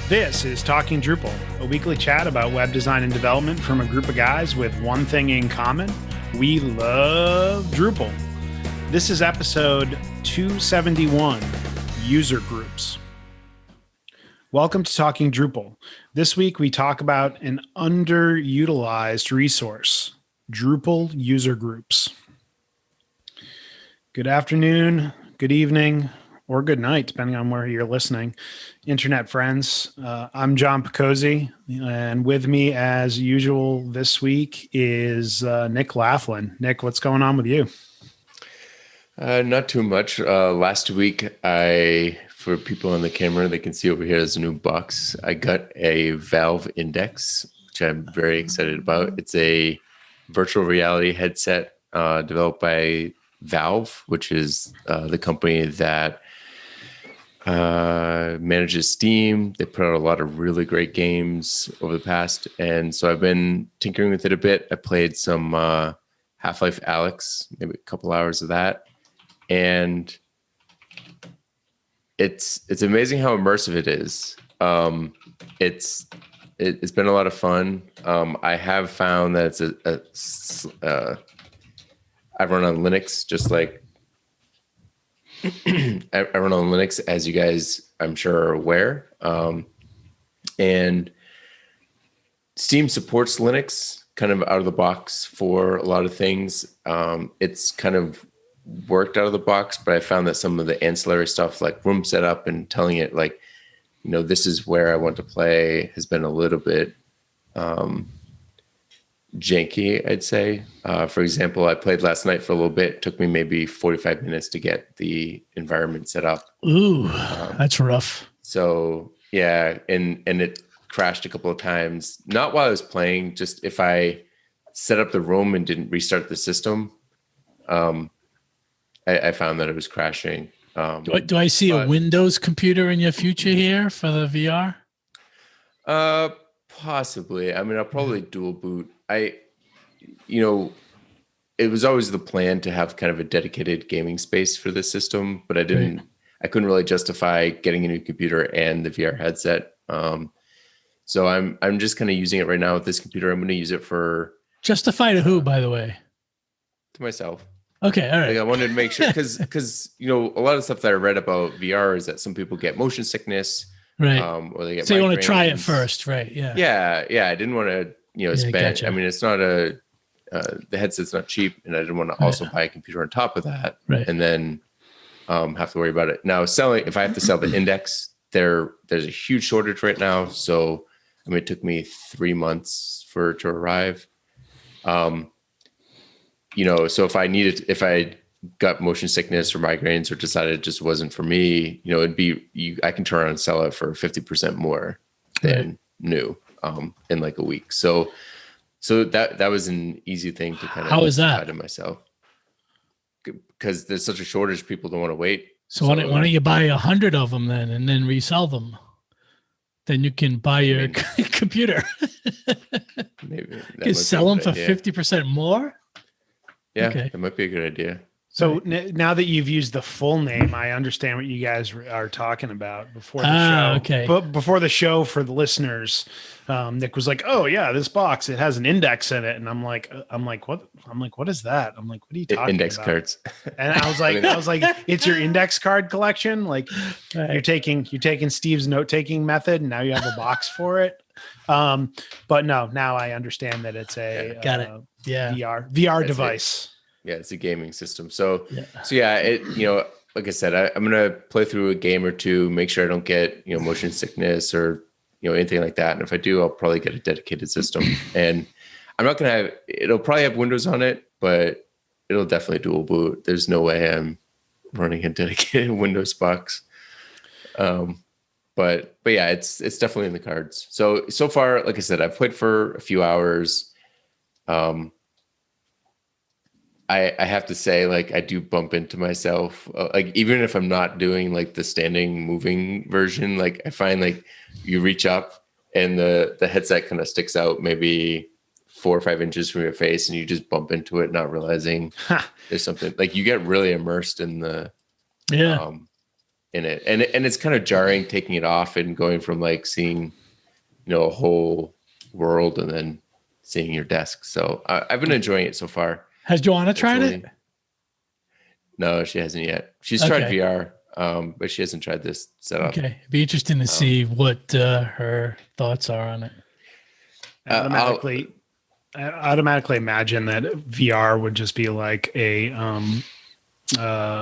This is Talking Drupal, a weekly chat about web design and development from a group of guys with one thing in common. We love Drupal. This is episode 271, User Groups. Welcome to Talking Drupal. This week we talk about an underutilized resource, Drupal User Groups. Good afternoon, good evening, or good night, depending on where you're listening. Internet friends, I'm John Picozzi, and with me as usual this week is Nick Laughlin. Nick, what's going on with you? Not too much. Last week, for people on the camera, they can see over here there's a new box. I got a Valve Index, which I'm very excited about. It's a virtual reality headset developed by Valve, which is the company that manages Steam. They put out a lot of really great games over the past, and so I've been tinkering with it a bit. I played some Half-Life Alyx, maybe a couple hours of that, and it's amazing how immersive it is. It's been a lot of fun. I have found that it's I run on Linux, just like I run on Linux, as you guys, I'm sure, are aware. And Steam supports Linux kind of out of the box for a lot of things. It's kind of worked out of the box, but I found that some of the ancillary stuff like room setup and telling it like, you know, this is where I want to play has been a little bit janky, I'd say. For example, I played last night for a little bit. It took me maybe 45 minutes to get the environment set up. Ooh, that's rough. So yeah, and it crashed a couple of times. Not while I was playing, just if I set up the room and didn't restart the system, I found that it was crashing. Do I see a Windows computer in your future here for the VR? Possibly. I mean, I'll probably dual boot. It was always the plan to have kind of a dedicated gaming space for this system, but I couldn't really justify getting a new computer and the VR headset. So I'm just kind of using it right now with this computer. I'm going to use it for justify to who, by the way? To myself. Okay, all right. Like I wanted to make sure because a lot of stuff that I read about VR is that some people get motion sickness, right? Or they get so you want to try it first, right? Yeah. I didn't want to spend. Gotcha. I mean, it's not the headset's not cheap, and I didn't want to also buy a computer on top of that, right? And then have to worry about it. Now, if I have to sell the Index, there's a huge shortage right now. So I mean, it took me 3 months for it to arrive. So if I got motion sickness or migraines or decided it just wasn't for me, I can turn around and sell it for 50% more than new in like a week. So that was an easy thing to kind of how is that decide to myself, because there's such a shortage, people don't want to wait. So why don't you buy 100 of them then and then resell them? Then you can buy your computer. Maybe you sell them for 50% more. Yeah, okay. That might be a good idea. So now that you've used the full name, I understand what you guys are talking about before the show. Okay. But before the show, for the listeners, Nick was like, "Oh yeah, this box, it has an index in it," and I'm like, "What?" I'm like, "What is that?" I'm like, "What are you talking index about?" Cards. And I was like, "It's your index card collection. Like right. you're taking Steve's note taking method, and now you have a box for it." But no, now I understand that it's a got it. Yeah, VR device. Yeah, it's a gaming system. So like I said, I'm gonna play through a game or two, make sure I don't get motion sickness or anything like that. And if I do, I'll probably get a dedicated system. And I'm not gonna it'll probably have Windows on it, but it'll definitely dual boot. There's no way I'm running a dedicated Windows box. But yeah, it's definitely in the cards. So far, like I said, I've played for a few hours. I have to say, like, I do bump into myself. Like, even if I'm not doing like the standing moving version, like I find like you reach up and the headset kind of sticks out maybe 4 or 5 inches from your face, and you just bump into it, not realizing there's something. Like, you get really immersed in the in it, and it's kind of jarring taking it off and going from like seeing, a whole world and then seeing your desk. So I've been enjoying it so far. Has Joanna tried it? No, she hasn't yet. She's tried VR, but she hasn't tried this setup. Okay, it'd be interesting to see what her thoughts are on it. I automatically imagine that VR would just be like a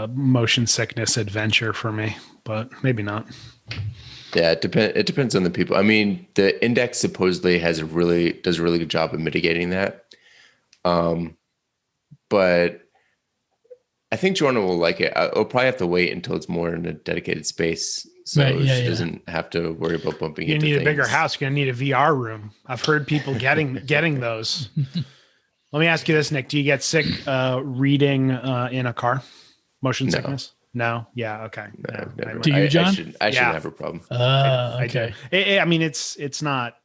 motion sickness adventure for me, but maybe not. Yeah, it depends on the people. I mean, the index supposedly does a really good job of mitigating that. But I think Joanna will like it. I'll probably have to wait until it's more in a dedicated space, so she doesn't have to worry about bumping into things. You need a bigger house. You're gonna need a VR room. I've heard people getting those. Let me ask you this, Nick: do you get sick reading in a car? Motion sickness? No. Yeah. Okay. No, do you, John? I shouldn't have a problem. Okay. I mean, it's not.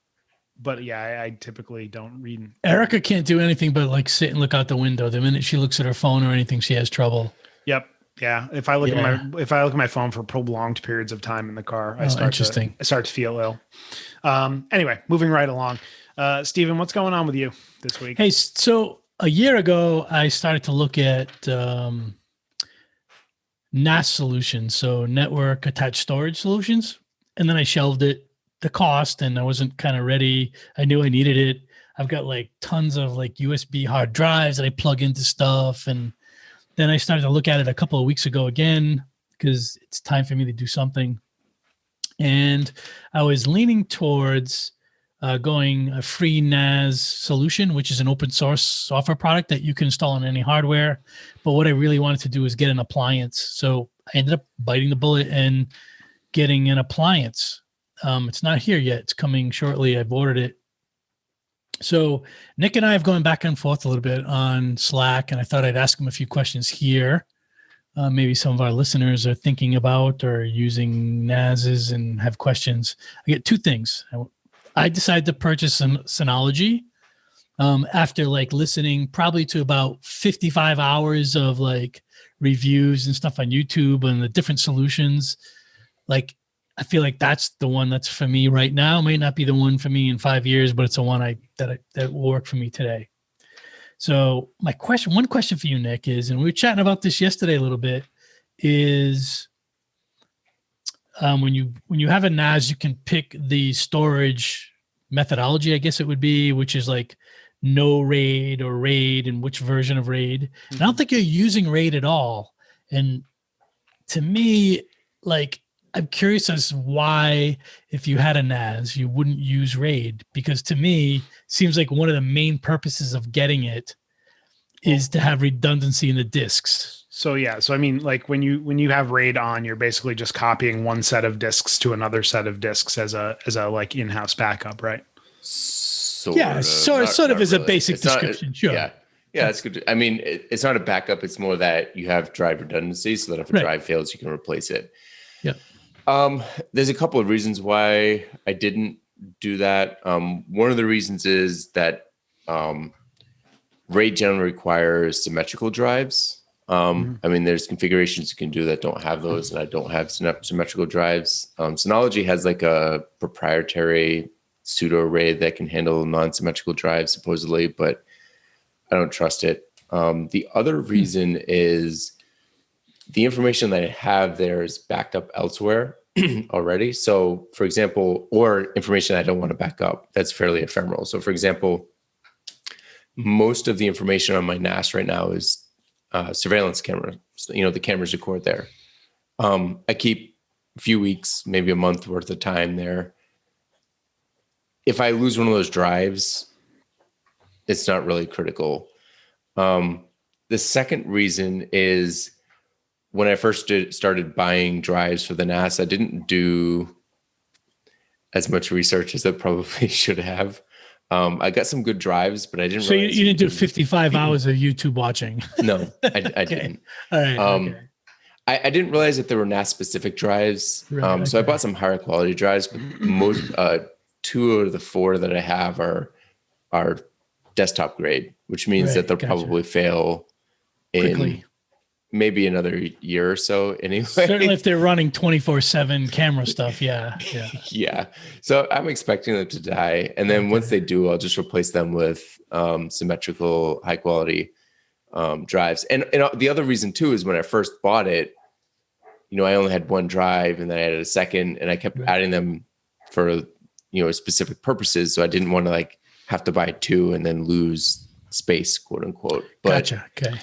But yeah, I typically don't read. Erica can't do anything but like sit and look out the window. The minute she looks at her phone or anything, she has trouble. Yep. Yeah. If I look at my phone for prolonged periods of time in the car, I start to feel ill. Anyway, moving right along. Stephen, what's going on with you this week? Hey, so a year ago, I started to look at NAS solutions, so network attached storage solutions, and then I shelved it. The cost, and I wasn't kind of ready. I knew I needed it. I've got like tons of like USB hard drives that I plug into stuff. And then I started to look at it a couple of weeks ago again, because it's time for me to do something. And I was leaning towards going a free NAS solution, which is an open source software product that you can install on any hardware. But what I really wanted to do is get an appliance. So I ended up biting the bullet and getting an appliance. It's not here yet. It's coming shortly. I've ordered it. So Nick and I have gone back and forth a little bit on Slack, and I thought I'd ask him a few questions here. Maybe some of our listeners are thinking about or using NASs and have questions. I get two things. I decided to purchase an Synology after like listening probably to about 55 hours of like reviews and stuff on YouTube and the different solutions. Like, I feel like that's the one that's for me right now. It might not be the one for me in 5 years, but it's the one that will work for me today. So one question for you, Nick, is, and we were chatting about this yesterday a little bit, is when you have a NAS, you can pick the storage methodology, I guess it would be, which is like no RAID or RAID and which version of RAID. Mm-hmm. And I don't think you're using RAID at all. And to me, like, I'm curious as why, if you had a NAS, you wouldn't use RAID, because to me, seems like one of the main purposes of getting it is to have redundancy in the disks. So yeah, I mean, like when you have RAID on, you're basically just copying one set of disks to another set of disks as a like in-house backup, right? Sort of as a basic description. Sure. Yeah, that's good. I mean, it's not a backup. It's more that you have drive redundancy, so that if a drive fails, you can replace it. Yeah. There's a couple of reasons why I didn't do that. One of the reasons is that RAID generally requires symmetrical drives. I mean, there's configurations you can do that don't have those, and I don't have symmetrical drives. Synology has like a proprietary pseudo RAID that can handle non-symmetrical drives, supposedly, but I don't trust it. The other reason is the information that I have there is backed up elsewhere already. So, for example, or information I don't want to back up that's fairly ephemeral. So, for example, most of the information on my NAS right now is surveillance camera. The cameras record there. I keep a few weeks, maybe a month worth of time there. If I lose one of those drives, it's not really critical. The second reason is, when I first started buying drives for the NAS, I didn't do as much research as I probably should have. I got some good drives, but I didn't. So you didn't do 55 hours of YouTube watching? No, I didn't. All right. Okay. I didn't realize that there were NAS specific drives. Right, So I bought some higher quality drives, but most 2 of the 4 that I have are desktop grade, which means that they'll probably fail in quickly. maybe another year or so anyway. Certainly if they're running 24/7 camera stuff. Yeah. Yeah. So I'm expecting them to die. And then once they do, I'll just replace them with symmetrical, high quality drives. And the other reason too is when I first bought it, I only had one drive and then I added a second, and I kept adding them for, specific purposes. So I didn't want to like have to buy two and then lose space, quote unquote. But gotcha. Okay.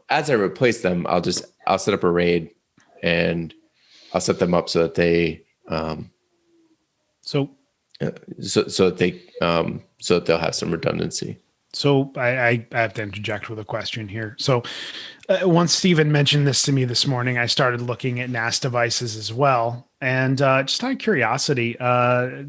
as I replace them, I'll set up a RAID and I'll set them up so that they, so that they'll have some redundancy. So I have to interject with a question here. So once Stephen mentioned this to me this morning, I started looking at NAS devices as well. And just out of curiosity,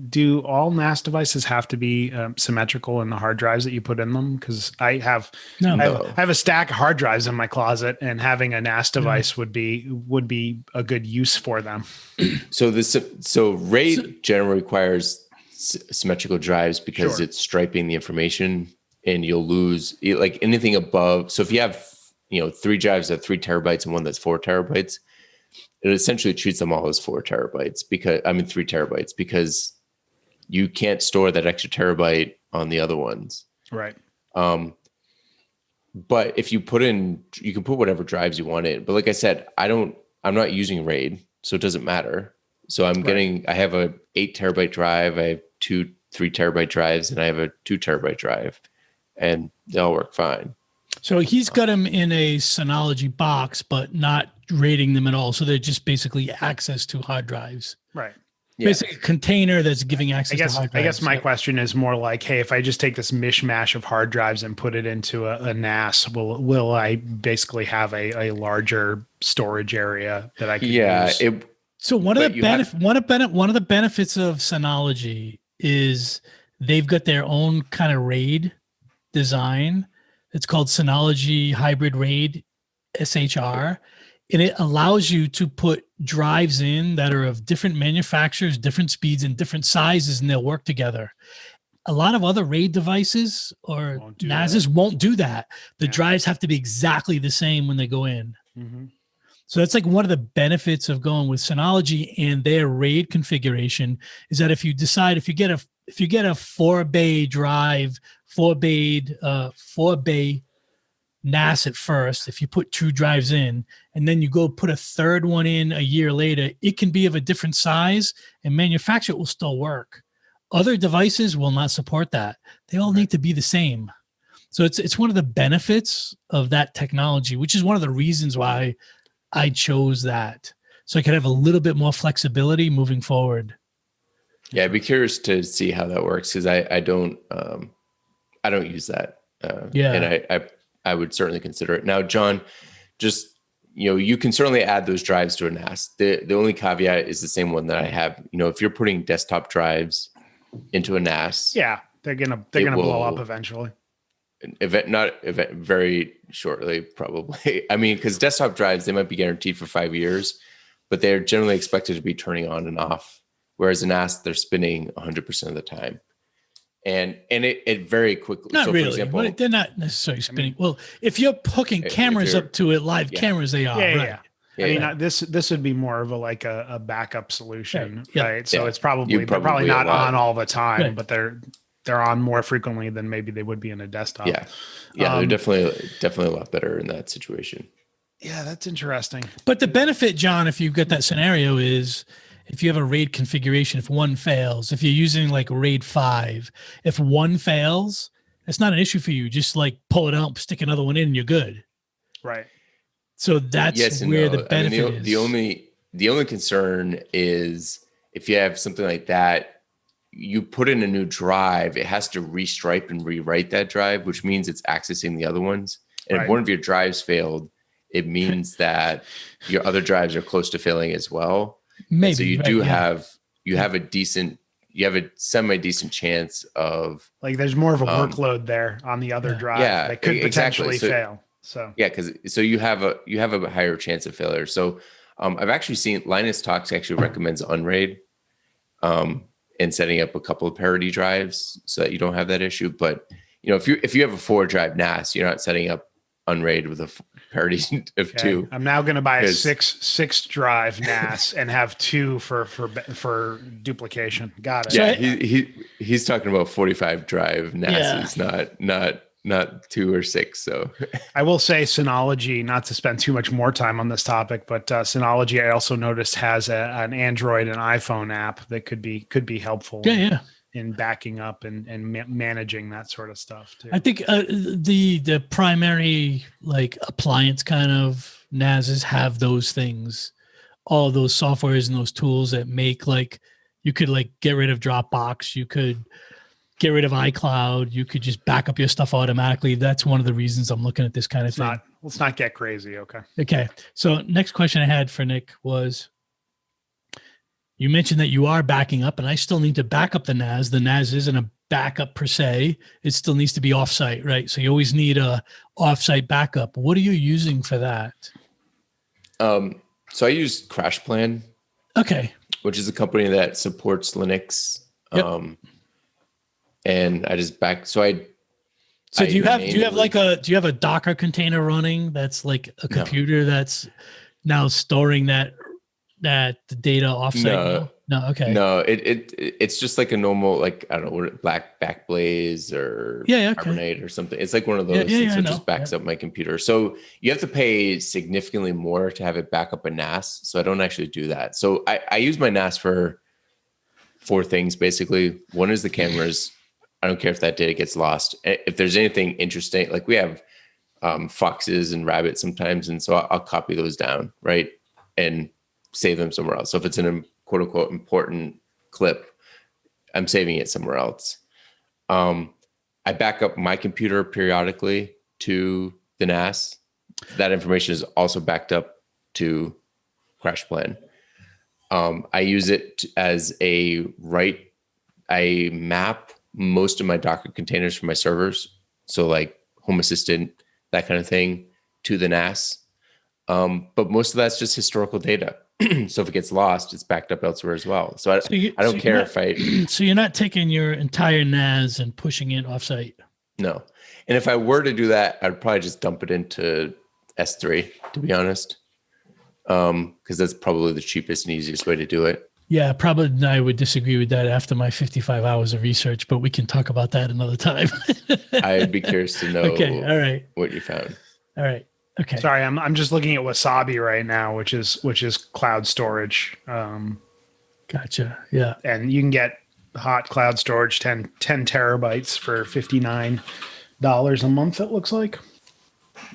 do all NAS devices have to be symmetrical in the hard drives that you put in them? Because I have a stack of hard drives in my closet, and having a NAS device would be a good use for them. So RAID generally requires symmetrical drives because it's striping the information, and you'll lose like anything above. So if you have 3 drives that 3 terabytes and one that's 4 terabytes, it essentially treats them all as 4 terabytes 3 terabytes, because you can't store that extra terabyte on the other ones. Right. But if you can put whatever drives you want in. But like I said, I'm not using RAID, so it doesn't matter. So I have a 8 terabyte drive, I have 2 3 terabyte drives, and I have a 2 terabyte drive, and they all work fine. So he's got them in a Synology box, but not rating them at all. So they're just basically access to hard drives. Right. Yeah. Basically a container that's giving access to hard drives. I guess my question is more like, hey, if I just take this mishmash of hard drives and put it into a NAS, will I basically have a larger storage area that I can use? So one of the benefits of Synology is they've got their own kind of RAID design. It's called Synology Hybrid RAID, SHR, and it allows you to put drives in that are of different manufacturers, different speeds, and different sizes, and they'll work together. A lot of other RAID devices or NASs won't do that. The drives have to be exactly the same when they go in. Mm-hmm. So that's like one of the benefits of going with Synology and their RAID configuration is that if you get a 4-bay drive, 4-bay NAS at first, if you put 2 drives in and then you go put a third one in a year later, it can be of a different size and manufacture it will still work. Other devices will not support that. They all need to be the same. So it's one of the benefits of that technology, which is one of the reasons why I chose that. So I could have a little bit more flexibility moving forward. Yeah, I'd be curious to see how that works, because I don't use that. And I would certainly consider it. Now, John, just, you can certainly add those drives to a NAS. The only caveat is the same one that I have. If you're putting desktop drives into a NAS, they're gonna blow up eventually. Very shortly, probably. I mean, because desktop drives, they might be guaranteed for 5 years, but they're generally expected to be turning on and off. Whereas a NAS, they're spinning 100% of the time. And it very quickly. Not so really. For example, They're not necessarily spinning. Well, if you're hooking cameras up to it, live cameras, they are. Yeah. This would be more of a backup solution, right? So it's probably they're probably not on all the time, but they're on more frequently than maybe they would be in a desktop. Yeah, they're definitely a lot better in that situation. Yeah, that's interesting. But the benefit, John, if you've got that scenario, is if you have a RAID configuration, if one fails, if you're using like RAID 5, if one fails, it's not an issue for you. Just like pull it out, stick another one in, and you're good. Right. So that's where the benefit is. The only concern is if you have something like that, you put in a new drive, it has to restripe and rewrite that drive, which means it's accessing the other ones. And if one of your drives failed, it means that your other drives are close to failing as well. Maybe. And so you have a semi-decent chance of, like, there's more of a workload there on the other drive that could potentially fail. So you have a higher chance of failure. So I've actually seen Linus Talks actually recommends Unraid and setting up a couple of parity drives so that you don't have that issue. But if you have a 4-drive NAS, you're not setting up unraid with a parity of Okay. 2. I'm now going to buy a Because- six drive NAS and have 2 for duplication. Got it. So Yeah, he's talking about 45 drive NASs, not 2 or 6. So I will say Synology, not to spend too much more time on this topic, but Synology I also noticed has an Android and iPhone app that could be helpful. Yeah. In backing up and managing that sort of stuff too. I think the primary like appliance kind of NASs have those things, all those softwares and those tools that make like you could like get rid of Dropbox, you could get rid of iCloud, you could just back up your stuff automatically. That's one of the reasons I'm looking at this kind of thing. Let's not get crazy. Okay. Okay. So next question I had for Nick was, you mentioned that you are backing up, and I still need to back up the NAS. The NAS isn't a backup per se. It still needs to be offsite, right? So you always need a offsite backup. What are you using for that? So I use CrashPlan, Okay. which is a company that supports Linux. Yep. And I just back. So do you have a Docker container running that's like a computer that's now storing that the data offsite? No. Okay. No, it's just like a normal, like, I don't know, Black Backblaze or Carbonate or something. It's like one of those. So it just backs up my computer. So you have to pay significantly more to have it back up a NAS. So I don't actually do that. So I use my NAS for 4 things, basically. One is the cameras. I don't care if that data gets lost. If there's anything interesting, like we have foxes and rabbits sometimes. And so I'll copy those down, right? And save them somewhere else. So if it's in a quote unquote important clip, I'm saving it somewhere else. I back up my computer periodically to the NAS. That information is also backed up to CrashPlan. I use it as I map most of my Docker containers for my servers. So like Home Assistant, that kind of thing, to the NAS. But most of that's just historical data. So if it gets lost, it's backed up elsewhere as well. So I don't care if I... So you're not taking your entire NAS and pushing it offsite? No. And if I were to do that, I'd probably just dump it into S3, to be honest. Because that's probably the cheapest and easiest way to do it. Yeah, probably I would disagree with that after my 55 hours of research, but we can talk about that another time. I'd be curious to know what you found. All right. Okay. Sorry, I'm just looking at Wasabi right now, which is cloud storage. Gotcha. Yeah. And you can get hot cloud storage, 10 terabytes for $59 a month, it looks like.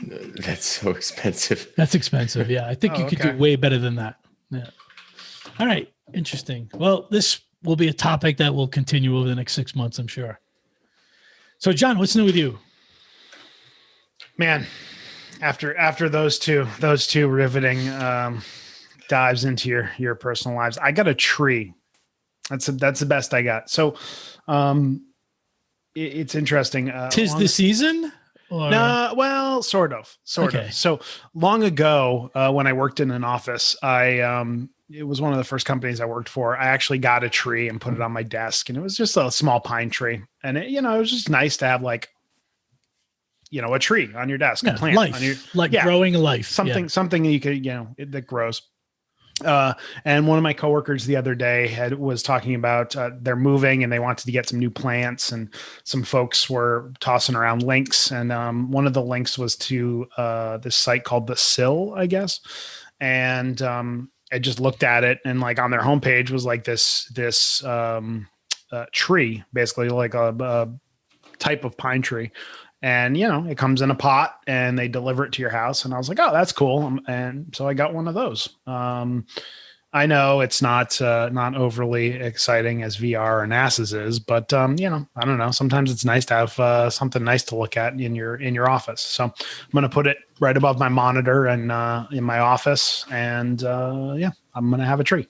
That's so expensive. That's expensive. Yeah. I think you could do way better than that. Yeah. All right. Interesting. Well, this will be a topic that will continue over the next 6 months, I'm sure. So John, what's new with you? Man, after those two riveting dives into your personal lives, I got a tree. That's the best I got. So it's interesting. 'Tis the season? Or? No, well, sort of. So long ago, when I worked in an office, it was one of the first companies I worked for. I actually got a tree and put it on my desk, and it was just a small pine tree. And it was just nice to have like, a tree on your desk, a plant life, on your, growing a life, something you could, that grows. And one of my coworkers the other day was talking about they're moving and they wanted to get some new plants, and some folks were tossing around links. And one of the links was to this site called The Sill, I guess. And I just looked at it, and like on their homepage was like this tree, basically like a type of pine tree. And, it comes in a pot and they deliver it to your house. And I was like, oh, that's cool. And so I got one of those. I know it's not overly exciting as VR or NASA's is, but, I don't know. Sometimes it's nice to have something nice to look at in your office. So I'm going to put it right above my monitor and in my office. And I'm going to have a tree.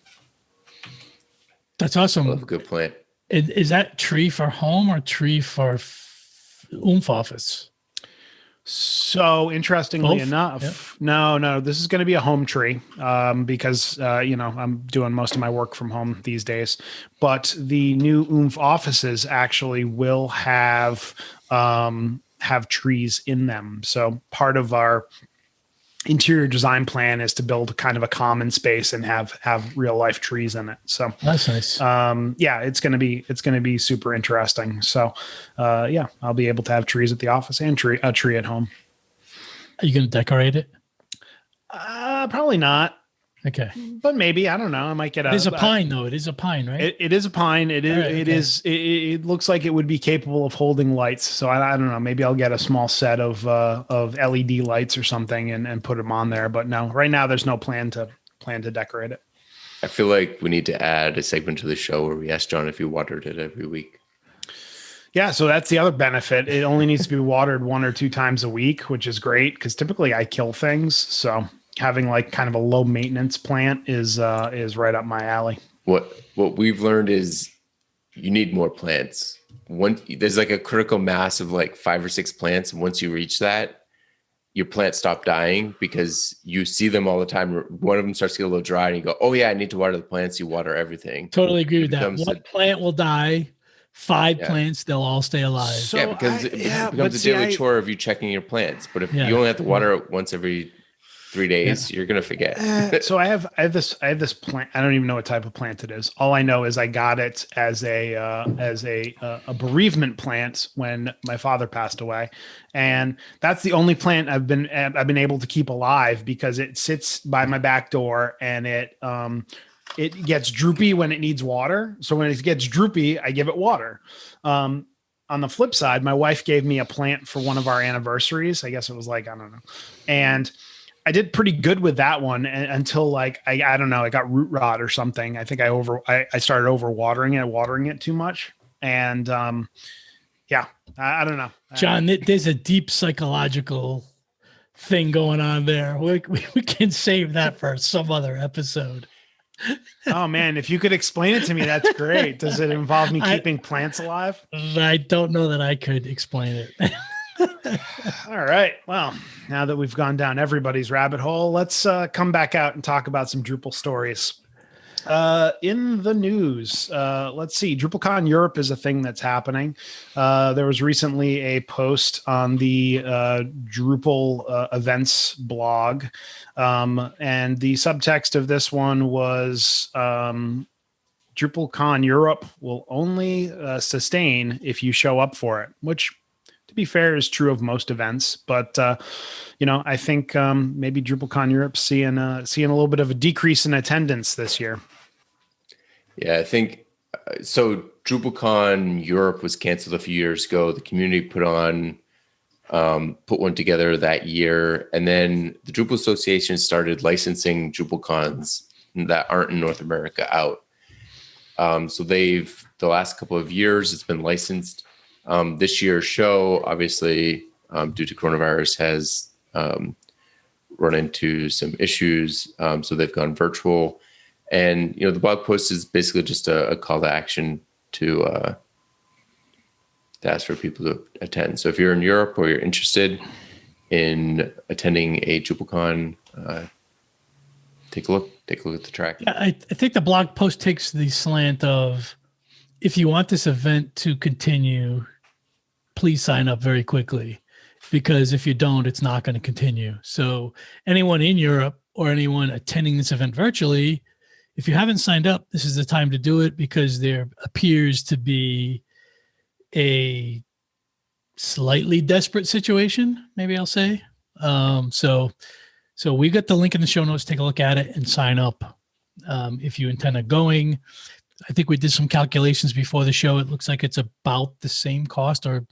That's awesome. Love a good plant. Is that tree for home or tree for Oomph office? So interestingly enough, no, this is going to be a home tree because, I'm doing most of my work from home these days, but the new Oomph offices actually will have have trees in them. So part of our interior design plan is to build kind of a common space and have real life trees in it. So That's nice. yeah, it's going to be super interesting. So yeah, I'll be able to have trees at the office and a tree at home. Are you going to decorate it? Probably not. Okay. But maybe, I don't know. I might get It is a pine though. It is a pine, right? It is a pine. It looks like it would be capable of holding lights. So I don't know. Maybe I'll get a small set of LED lights or something and put them on there. But no, right now there's no plan to decorate it. I feel like we need to add a segment to the show where we ask John if he watered it every week. Yeah, so that's the other benefit. It only needs to be watered 1 or 2 times a week, which is great because typically I kill things. So having like kind of a low maintenance plant is right up my alley. What we've learned is you need more plants. There's like a critical mass of like 5 or 6 plants, and once you reach that, your plants stop dying because you see them all the time. One of them starts to get a little dry, and you go, "Oh yeah, I need to water the plants." You water everything. Totally agree with that. One plant will die. 5 plants, they'll all stay alive. So yeah, because it becomes a daily chore of you checking your plants. But if you only have to water it once every 3 days, you're gonna forget. So I have this plant. I don't even know what type of plant it is. All I know is I got it as a bereavement plant when my father passed away, and that's the only plant I've been able to keep alive because it sits by my back door and it gets droopy when it needs water. So when it gets droopy, I give it water. On the flip side, my wife gave me a plant for one of our anniversaries. I guess it was like, I don't know. And I did pretty good with that one until like, I don't know, I got root rot or something. I think I started watering it too much. And yeah, I don't know. John, there's a deep psychological thing going on there. We can save that for some other episode. Oh man, if you could explain it to me, that's great. Does it involve me keeping plants alive? I don't know that I could explain it. All right. Well, now that we've gone down everybody's rabbit hole, let's come back out and talk about some Drupal stories. In the news, let's see. Drupalcon Europe is a thing that's happening. There was recently a post on the Drupal events blog, and the subtext of this one was Drupalcon Europe will only sustain if you show up for it, which, to be fair, is true of most events. But I think maybe Drupalcon Europe's seeing a little bit of a decrease in attendance this year. Yeah, I think so. DrupalCon Europe was canceled a few years ago. The community put one together that year, and then the Drupal Association started licensing DrupalCons that aren't in North America out. So the last couple of years, it's been licensed. This year's show, obviously, due to coronavirus, has run into some issues. So they've gone virtual. And, the blog post is basically just a call to action to ask for people to attend. So if you're in Europe or you're interested in attending a DrupalCon, take a look at the track. Yeah, I think the blog post takes the slant of, if you want this event to continue, please sign up very quickly, because if you don't, it's not going to continue. So anyone in Europe or anyone attending this event virtually, if you haven't signed up, this is the time to do it, because there appears to be a slightly desperate situation, maybe I'll say. So we got the link in the show notes. Take a look at it and sign up if you intend on going. I think we did some calculations before the show. It looks like it's about the same cost, or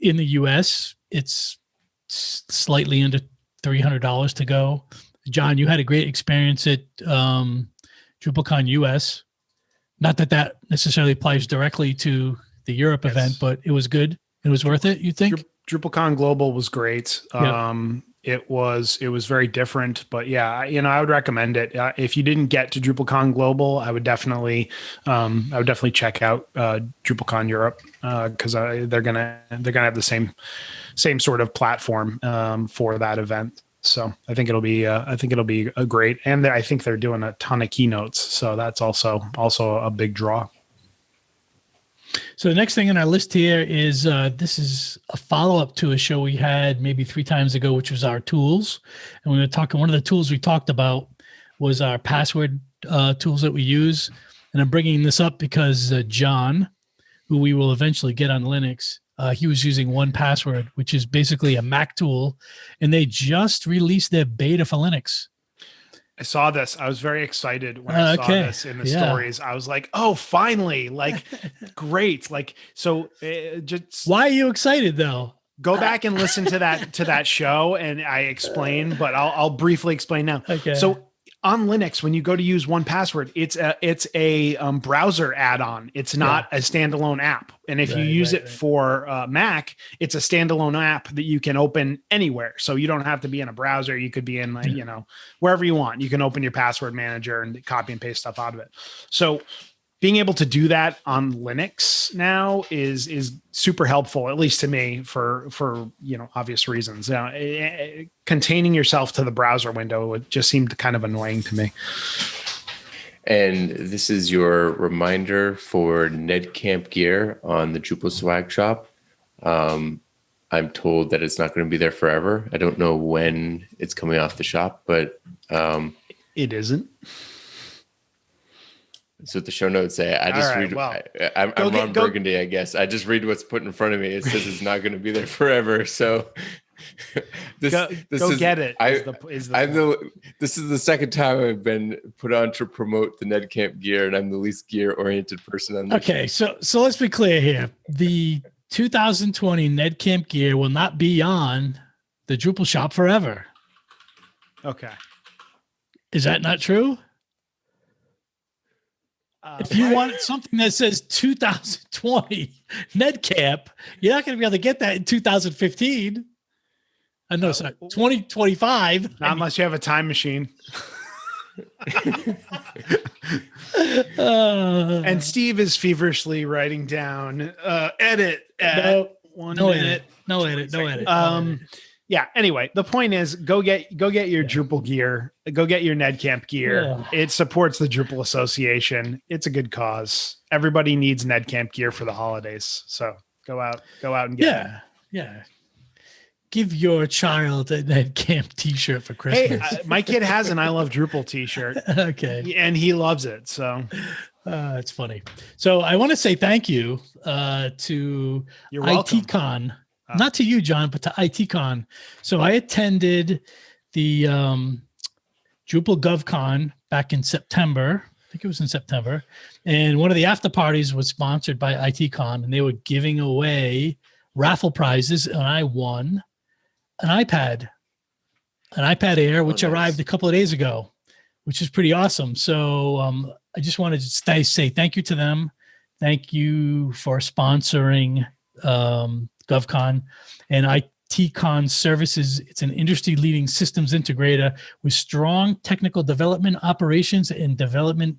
in the US, it's slightly under $300 to go. John, you had a great experience at DrupalCon US. Not that necessarily applies directly to the Europe event, but it was good. It was worth it, you think? DrupalCon Global was great. Yep. It was very different, but yeah, I would recommend it. If you didn't get to DrupalCon Global, I would definitely check out DrupalCon Europe, because they're gonna have the same sort of platform for that event. So I think it'll be a great, and I think they're doing a ton of keynotes, so that's also a big draw. So the next thing on our list here is this is a follow-up to a show we had maybe 3 times ago, which was our tools. And we were talking, one of the tools we talked about was our password tools that we use. And I'm bringing this up because John, who we will eventually get on Linux, he was using 1Password, which is basically a Mac tool. And they just released their beta for Linux. I saw this. I was very excited when I saw this in the stories. I was like, "Oh, finally!" Like, great. Like, so just why are you excited though? Go back and listen to that show, and I explain. But I'll briefly explain now. Okay. So on Linux, when you go to use 1Password, it's a browser add-on. It's not a standalone app. And if you use it for Mac, it's a standalone app that you can open anywhere. So you don't have to be in a browser. You could be in wherever you want. You can open your password manager and copy and paste stuff out of it. So being able to do that on Linux now is super helpful, at least to me, for obvious reasons. Containing yourself to the browser window just seemed kind of annoying to me. And this is your reminder for NedCamp gear on the Drupal Swag Shop. I'm told that it's not going to be there forever. I don't know when it's coming off the shop, but it isn't. That's what the show notes say. I just read. Well, I'm Ron Burgundy, I guess. I just read what's put in front of me. It says it's not going to be there forever. So this is, get it. This is the second time I've been put on to promote the NedCamp gear, and I'm the least gear-oriented person on this. Okay, so let's be clear here. The 2020 NedCamp gear will not be on the Drupal shop forever. Okay. Is that not true? If you want something that says 2020 NedCamp, you're not going to be able to get that in 2015. No, sorry, 2025. Not unless you have a time machine. And Steve is feverishly writing down edit at 1 minute. No edit. Yeah. Anyway, the point is go get your Drupal gear. Go get your NedCamp gear. Yeah. It supports the Drupal Association. It's a good cause. Everybody needs NedCamp gear for the holidays. So go out and get it. Yeah. Give your child a NedCamp t-shirt for Christmas. Hey, my kid has an I Love Drupal t-shirt. Okay. And he loves it. So it's funny. So I want to say thank you to ITCon. Not to you, John, but to ITCon. So I attended the Drupal GovCon back in September. I think it was in September. And one of the after parties was sponsored by ITCon, and they were giving away raffle prizes, and I won an iPad Air, which arrived a couple of days ago, which is pretty awesome. So I just wanted to say thank you to them. Thank you for sponsoring GovCon and ITCon Services. It's an industry-leading systems integrator with strong technical development, operations, and development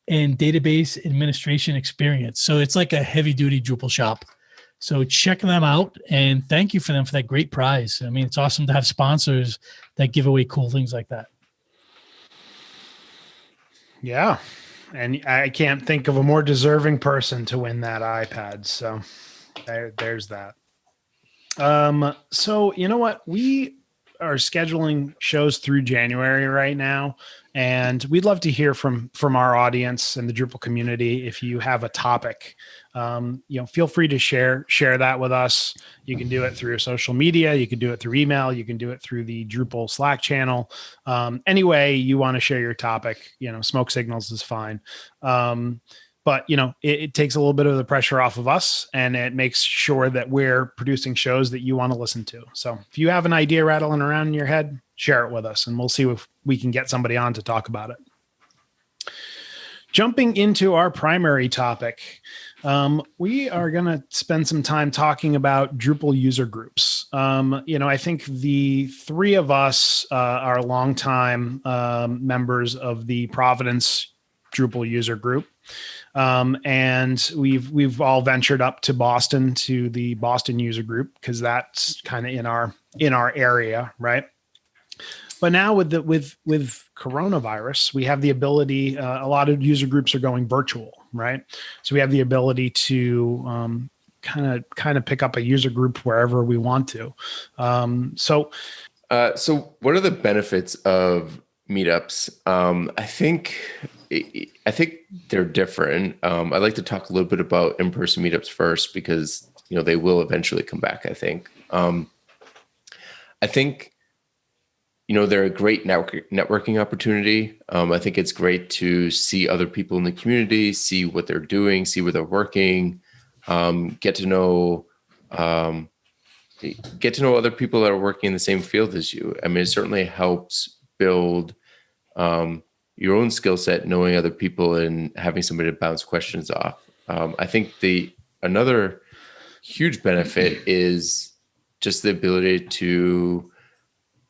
and database administration experience. So it's like a heavy-duty Drupal shop. So check them out, and thank you for them for that great prize. I mean, it's awesome to have sponsors that give away cool things like that. Yeah, and I can't think of a more deserving person to win that iPad. So there's that. So you know what? We are scheduling shows through January right now, and we'd love to hear from our audience and the Drupal community. If you have a topic, feel free to share that with us. You can do it through social media. You can do it through email. You can do it through the Drupal Slack channel. Any way you want to share your topic, smoke signals is fine. But, it takes a little bit of the pressure off of us, and it makes sure that we're producing shows that you want to listen to. So if you have an idea rattling around in your head, share it with us, and we'll see if we can get somebody on to talk about it. Jumping into our primary topic, we are going to spend some time talking about Drupal user groups. I think the three of us are longtime members of the Providence Drupal user group. And we've all ventured up to Boston to the Boston user group because that's kind of in our area, right? But now with coronavirus, we have the ability. A lot of user groups are going virtual, right? So we have the ability to kind of pick up a user group wherever we want to. So what are the benefits of meetups? I think they're different. I'd like to talk a little bit about in-person meetups first, because they will eventually come back. I think they're a great networking opportunity. I think it's great to see other people in the community, see what they're doing, see where they're working, get to know other people that are working in the same field as you. I mean, it certainly helps build your own skill set, knowing other people and having somebody to bounce questions off. I think another huge benefit is just the ability to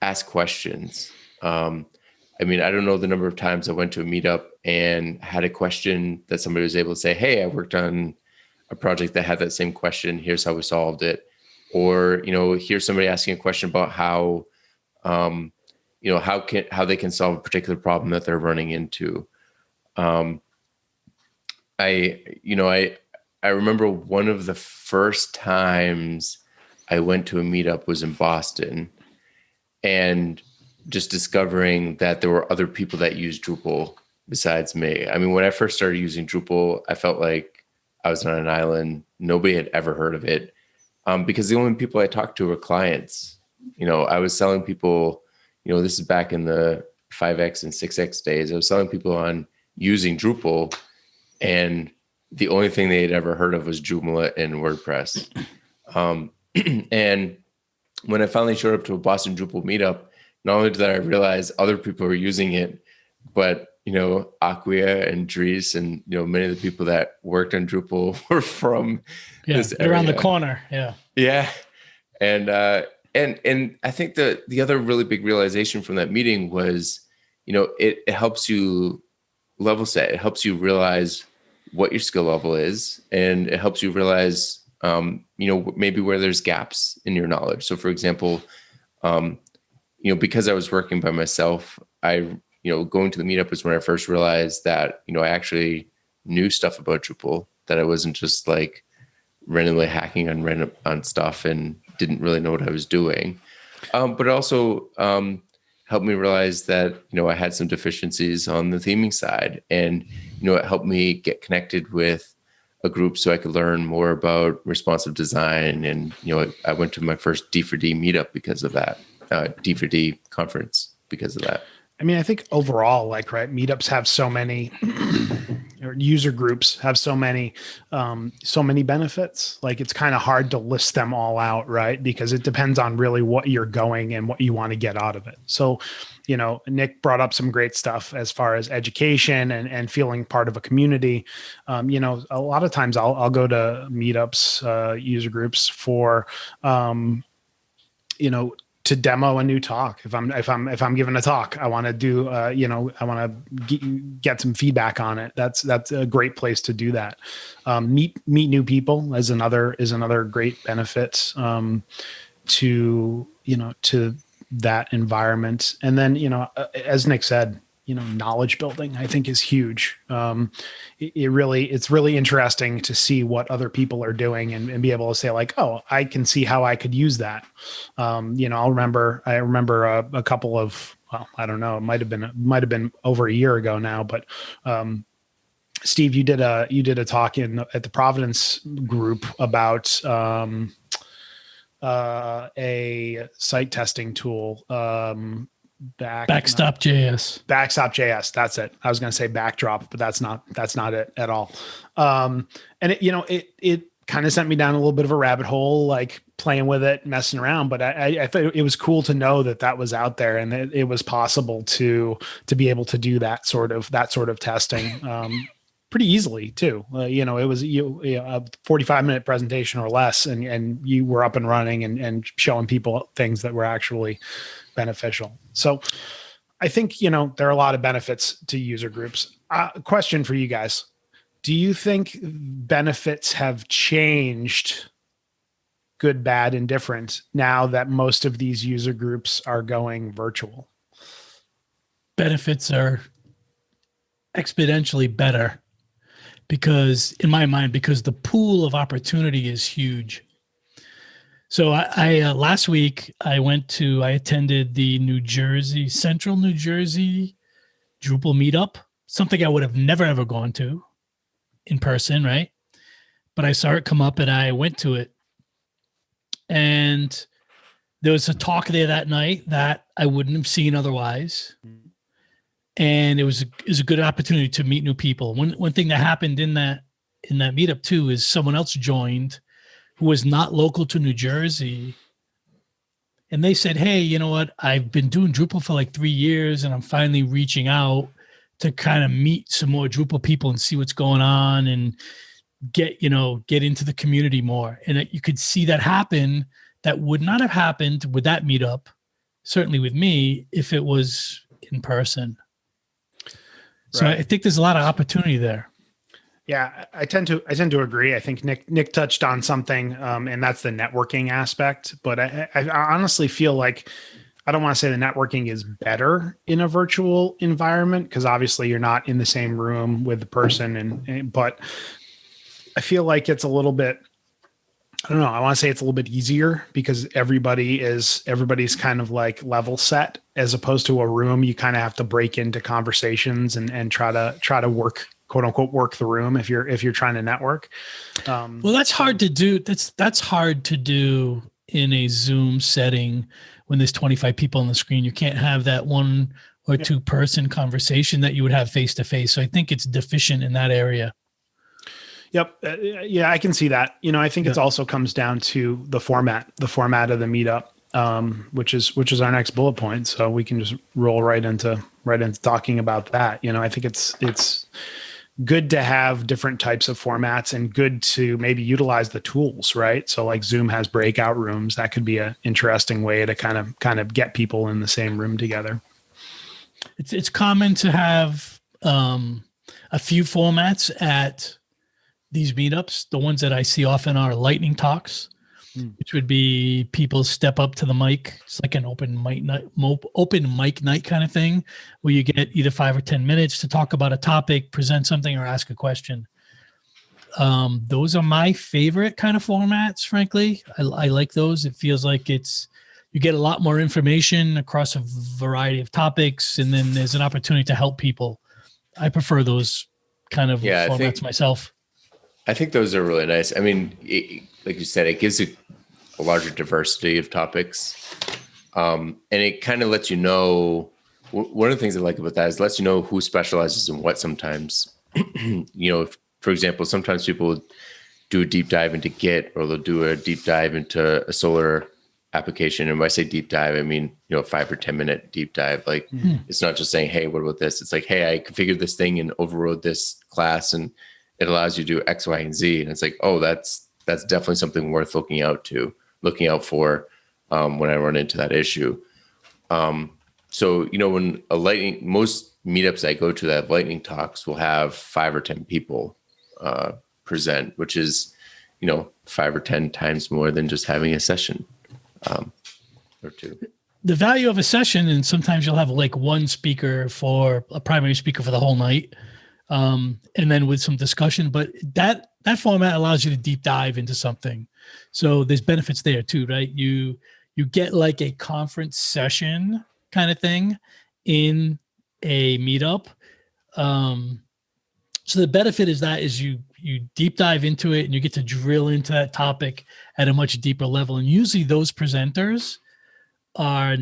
ask questions. I mean, I don't know the number of times I went to a meetup and had a question that somebody was able to say, "Hey, I worked on a project that had that same question. Here's how we solved it." Or, here's somebody asking a question about how they can solve a particular problem that they're running into. I remember one of the first times I went to a meetup was in Boston, and just discovering that there were other people that used Drupal besides me. I mean, when I first started using Drupal, I felt like I was on an island. Nobody had ever heard of it, because the only people I talked to were clients. I was selling people, this is back in the 5X and 6X days. I was selling people on using Drupal, and the only thing they had ever heard of was Joomla and WordPress. And when I finally showed up to a Boston Drupal meetup, not only did I realize other people were using it, but Acquia and Dries and many of the people that worked on Drupal were from this area. Around the corner. Yeah. And I think the other really big realization from that meeting was, it helps you level set. It helps you realize what your skill level is, and it helps you realize, maybe where there's gaps in your knowledge. So for example, because I was working by myself, going to the meetup was when I first realized that, I actually knew stuff about Drupal, that I wasn't just like randomly hacking on stuff and didn't really know what I was doing. But it also helped me realize that, I had some deficiencies on the theming side, and, it helped me get connected with a group so I could learn more about responsive design. And, I went to my first D4D meetup because of that, D4D conference because of that. I mean, I think overall, meetups have so many, or user groups have so many benefits. Like, it's kind of hard to list them all out, right? Because it depends on really what you're going and what you want to get out of it. So, Nick brought up some great stuff as far as education and feeling part of a community. A lot of times I'll go to meetups, user groups for, to demo a new talk. If I'm giving a talk, I want to do, I want to get some feedback on it. That's a great place to do that. Meet new people is another great benefit to that environment. And then, as Nick said, knowledge building, I think, is huge. It's really interesting to see what other people are doing and be able to say, like, oh, I can see how I could use that. I remember a couple of, well, I don't know, it might have been over a year ago now, but Steve, you did a talk at the Providence group about a site testing tool. Backstop.js. That's it. I was going to say backdrop, but that's not it at all. And it kind of sent me down a little bit of a rabbit hole, like playing with it, messing around. But I thought it was cool to know that was out there, and it was possible to be able to do that sort of testing. Pretty easily too. It was a 45-minute presentation or less, and you were up and running and showing people things that were actually beneficial. So I think, there are a lot of benefits to user groups. Question for you guys. Do you think benefits have changed, good, bad, and different, now that most of these user groups are going virtual? benefits are exponentially better because, in my mind, because the pool of opportunity is huge. So I last week I attended the Central New Jersey Drupal meetup, something I would have never ever gone to in person, right? But I saw it come up and I went to it. And there was a talk there that night that I wouldn't have seen otherwise. And it was a good opportunity to meet new people. One thing that happened in that meetup too is someone else joined who was not local to New Jersey. And they said, hey, you know what? I've been doing Drupal for like 3 years and I'm finally reaching out to kind of meet some more Drupal people and see what's going on and get into the community more. And you could see that happen. That would not have happened with that meetup, certainly with me, if it was in person. So right. I think there's a lot of opportunity there. Yeah, I tend to agree. I think Nick touched on something, and that's the networking aspect. But I honestly feel like I don't want to say the networking is better in a virtual environment because obviously you're not in the same room with the person, but I feel like it's a little bit. I don't know. I want to say it's a little bit easier because everybody's kind of like level set as opposed to a room. You kind of have to break into conversations and try to work, quote unquote, work the room if you're trying to network. Well, that's hard to do. That's hard to do in a Zoom setting when there's 25 people on the screen. You can't have that one or two person conversation that you would have face to face. So I think it's deficient in that area. Yep. Yeah, I can see that. I think it also comes down to the format of the meetup, which is our next bullet point. So we can just roll right into talking about that. I think it's good to have different types of formats and good to maybe utilize the tools, right? So like Zoom has breakout rooms. That could be an interesting way to kind of get people in the same room together. It's common to have a few formats at these meetups. The ones that I see often are lightning talks, which would be people step up to the mic. It's like an open mic night kind of thing where you get either 5 or 10 minutes to talk about a topic, present something, or ask a question. Those are my favorite kind of formats, frankly. I like those. It feels like you get a lot more information across a variety of topics, and then there's an opportunity to help people. I prefer those kind of formats myself. I think those are really nice. I mean, like you said, it gives a larger diversity of topics. And it kind of lets you know, one of the things I like about that is it lets you know who specializes in what sometimes. For example, sometimes people do a deep dive into Git, or they'll do a deep dive into a solar application. And when I say deep dive, I mean, 5 or 10 minute deep dive. Like it's not just saying, hey, what about this? It's like, hey, I configured this thing and overrode this class and it allows you to do X, Y, and Z. And it's like, oh, that's definitely something worth looking out for when I run into that issue. So, when most meetups I go to that have lightning talks will have 5 or 10 people present, which is, 5 or 10 times more than just having a session or two. The value of a session, and sometimes you'll have like one speaker for a primary speaker for the whole night. And then with some discussion, but that format allows you to deep dive into something. So there's benefits there too, right? You get like a conference session kind of thing in a meetup. So the benefit is you deep dive into it and you get to drill into that topic at a much deeper level. And usually those presenters are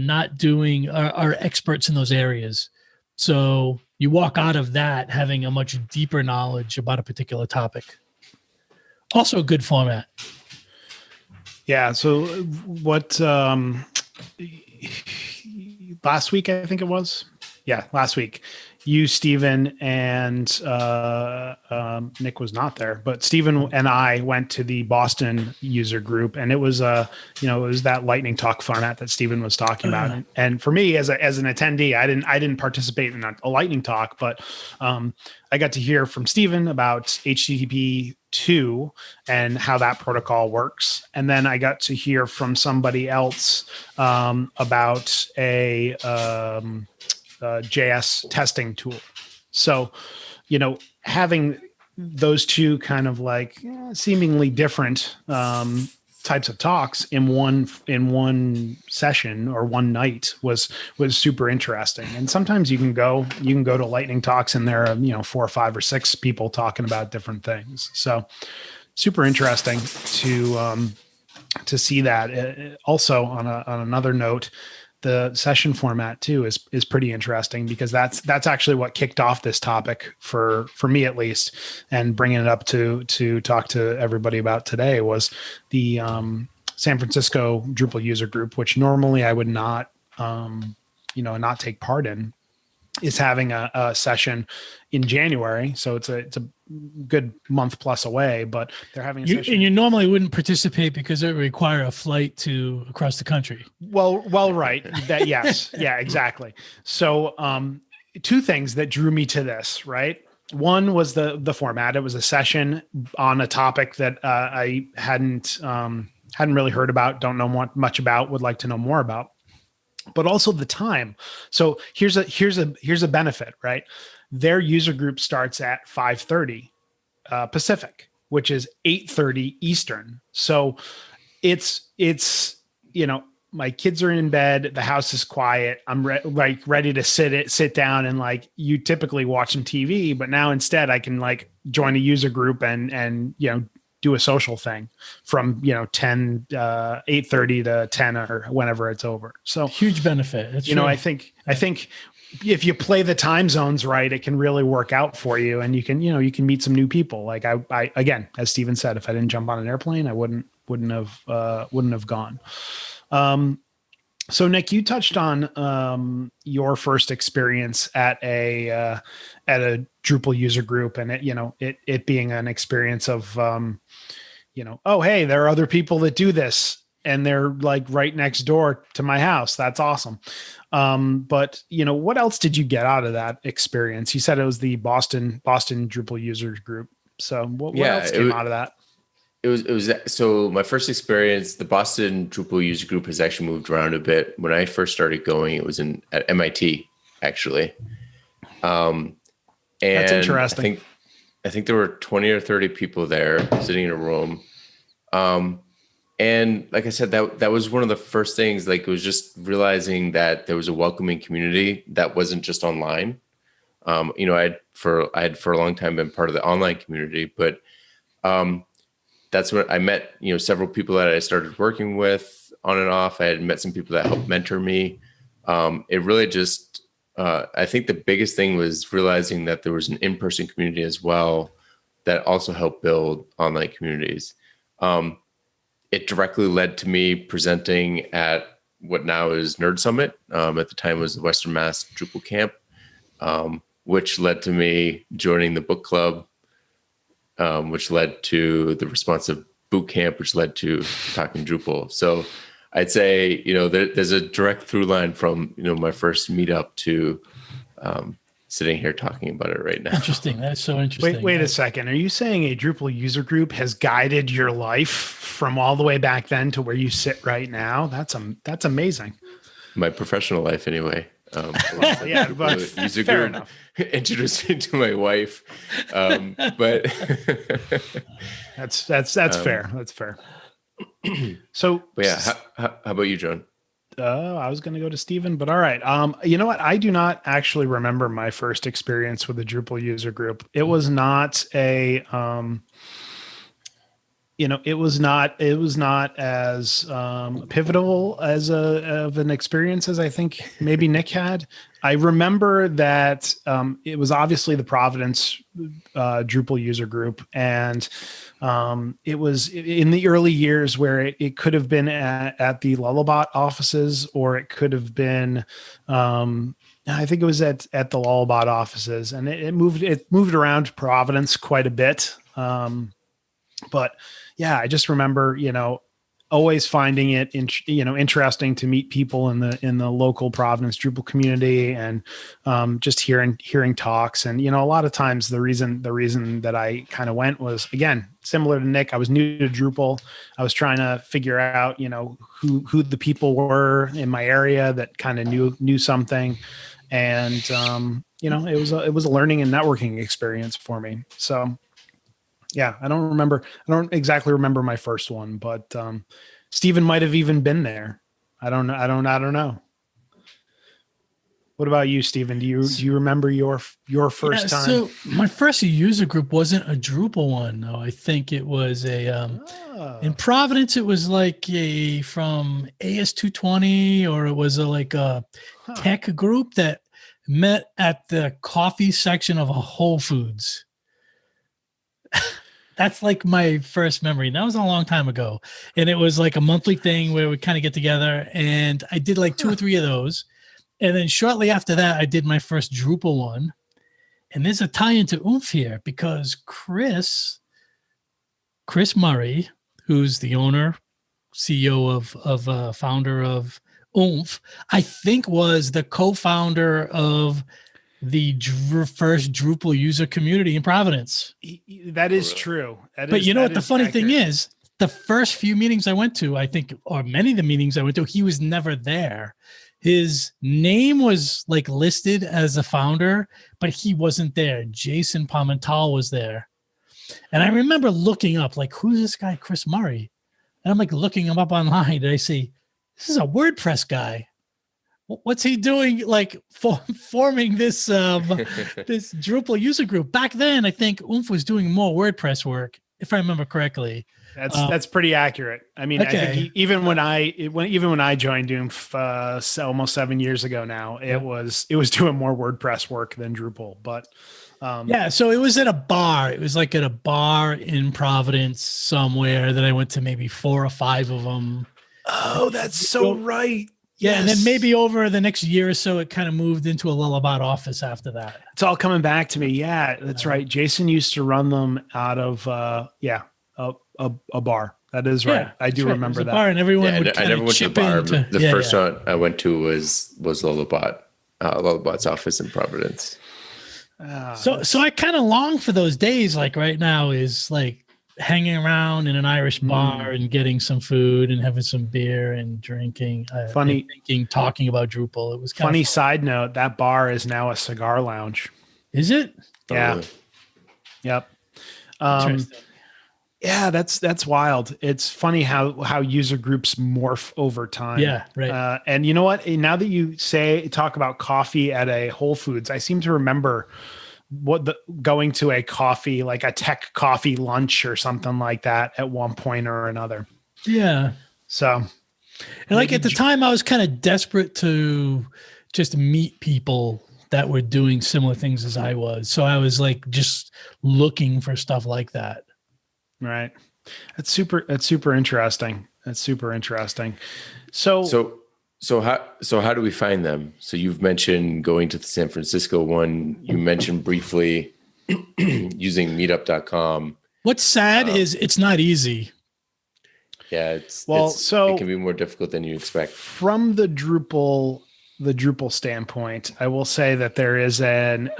experts in those areas. So you walk out of that having a much deeper knowledge about a particular topic. Also a good format. Yeah. So what, last week, I think it was. Yeah. Last week, you, Stephen, and Nick was not there, but Stephen and I went to the Boston user group, and it was it was that lightning talk format that Stephen was talking about. And for me, as an attendee, I didn't participate in a lightning talk, but I got to hear from Stephen about HTTP 2 and how that protocol works, and then I got to hear from somebody else about JS testing tool. So, having those two kind of like seemingly different types of talks in one session or one night was super interesting. And sometimes you can go to lightning talks and there are 4 or 5 or 6 people talking about different things. So super interesting to see that. Also on another note, the session format too is pretty interesting, because that's actually what kicked off this topic for me, at least, and bringing it up to talk to everybody about today was the San Francisco Drupal User Group, which normally I would not not take part in, is having a session in January. So it's a good month plus away, but they're having a session. And you normally wouldn't participate because it would require a flight to across the country. Well, right. That, yes. Yeah, exactly. So 2 things that drew me to this, right? One was the format. It was a session on a topic that I hadn't really heard about, don't know much about, would like to know more about. But also the time. So here's a benefit, right? Their user group starts at 5:30 Pacific, which is 8:30 Eastern. So it's my kids are in bed, the house is quiet. I'm ready to sit down and like you typically watch some TV, but now instead I can like join a user group and do a social thing from 8:30 to 10 or whenever it's over. So huge benefit. That's I think if you play the time zones right, it can really work out for you, and you can meet some new people. Like I again, as Steven said, if I didn't jump on an airplane, I wouldn't have gone. So Nick, you touched on your first experience at a Drupal user group, and it being an experience of oh, hey, there are other people that do this, and they're like right next door to my house. That's awesome. But what else did you get out of that experience? You said it was the Boston Drupal users group. So what else came out of that? It was so my first experience, the Boston Drupal user group has actually moved around a bit. When I first started going, it was at MIT, actually. And that's interesting. I think there were 20 or 30 people there sitting in a room. And like I said, that was one of the first things. Like, it was just realizing that there was a welcoming community that wasn't just online. I had for a long time been part of the online community, but that's when I met, several people that I started working with on and off. I had met some people that helped mentor me. It really just, I think the biggest thing was realizing that there was an in-person community as well that also helped build online communities. It directly led to me presenting at what now is Nerd Summit. At the time was the Western Mass Drupal Camp, which led to me joining the book club, which led to the Responsive Boot Camp, which led to Talking Drupal. So I'd say, there's a direct through line from, my first meetup to sitting here talking about it right now. Interesting. That's so interesting. Wait a second. Are you saying a Drupal user group has guided your life from all the way back then to where you sit right now? That's amazing. My professional life, anyway. Yeah, but user fair group enough. Introduced me to my wife, but that's fair. That's fair. So, but yeah, how about you, John? I was going to go to Steven, but all right. You know what? I do not actually remember my first experience with the Drupal user group. It was not a, it was not as pivotal as of an experience as I think maybe Nick had. I remember that it was obviously the Providence Drupal user group, and it was in the early years where it could have been at the Lullabot offices, or it could have been, I think it was at the Lullabot offices, and it moved around Providence quite a bit. But yeah, I just remember, always finding it, interesting to meet people in the local Providence Drupal community, and just hearing talks. And, a lot of times the reason that I kind of went was, again, similar to Nick. I was new to Drupal. I was trying to figure out, who the people were in my area that kind of knew something. And it was a learning and networking experience for me. So yeah, I don't exactly remember my first one, but Stephen might have even been there. I don't know. What about you, Stephen? Do you remember your first time? So my first user group wasn't a Drupal one, though. I think it was in Providence. It was like from AS220, or it was a tech group that met at the coffee section of a Whole Foods. That's like my first memory. And that was a long time ago. And it was like a monthly thing where we kind of get together. And I did like 2 or 3 of those. And then shortly after that, I did my first Drupal one. And there's a tie into Oomph here because Chris Murray, who's the owner, CEO founder of Oomph, I think was the co-founder of the first Drupal user community in Providence. That is true. But you know what the funny thing is? The first few meetings I went to, I think, or many of the meetings I went to, he was never there. His name was like listed as a founder, but he wasn't there. Jason Palmental was there. And I remember looking up, like, who's this guy, Chris Murray? And I'm like looking him up online. And I see, this is a WordPress guy. What's he doing? Like forming this this Drupal user group. Back then, I think Oomph was doing more WordPress work, if I remember correctly. That's pretty accurate. I mean, okay. I think even when I joined Oomph almost 7 years ago now, it was doing more WordPress work than Drupal. But so it was at a bar. It was like at a bar in Providence somewhere that I went to, maybe 4 or 5 of them. Oh, that's so right. Yeah, yes. And then maybe over the next year or so, it kind of moved into a Lullaby office after that. It's all coming back to me. Yeah, that's right. Jason used to run them out of a bar. That is right. I do remember that. Bar, and everyone would I never went to the bar. The first one I went to was Lullabot's office in Providence. So I kind of long for those days. Like right now is like hanging around in an Irish bar and getting some food and having some beer and drinking. Talking about Drupal. It was funny. Side note: that bar is now a cigar lounge. Is it? Yeah. Yep. Yeah, that's wild. It's funny how user groups morph over time. Yeah, right. And you know what? Now that you talk about coffee at a Whole Foods, I seem to remember going to a coffee, like a tech coffee lunch or something like that at one point or another. Yeah. So, and like at the time, I was kind of desperate to just meet people that were doing similar things as I was. So I was like just looking for stuff like that. Right. That's super interesting. That's super interesting. So how do we find them? So you've mentioned going to the San Francisco one. You mentioned briefly using meetup.com. What's sad is it's not easy. Yeah, it can be more difficult than you expect. From the Drupal standpoint, I will say that there is an